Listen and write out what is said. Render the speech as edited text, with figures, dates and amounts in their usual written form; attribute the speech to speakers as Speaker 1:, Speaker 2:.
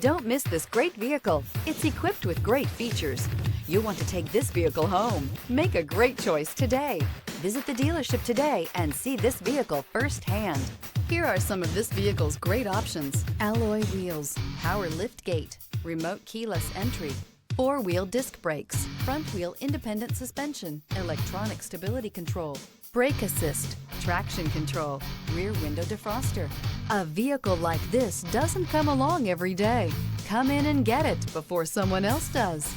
Speaker 1: Don't miss this great vehicle. It's equipped with great features. You'll want to take this vehicle home. Make a great choice today. Visit the dealership today and see this vehicle firsthand. Here are some of this vehicle's great options: alloy wheels, power lift gate, remote keyless entry, four-wheel disc brakes, front-wheel independent suspension, electronic stability control, brake assist, traction control, rear window defroster. A vehicle like this doesn't come along every day. Come in and get it before someone else does.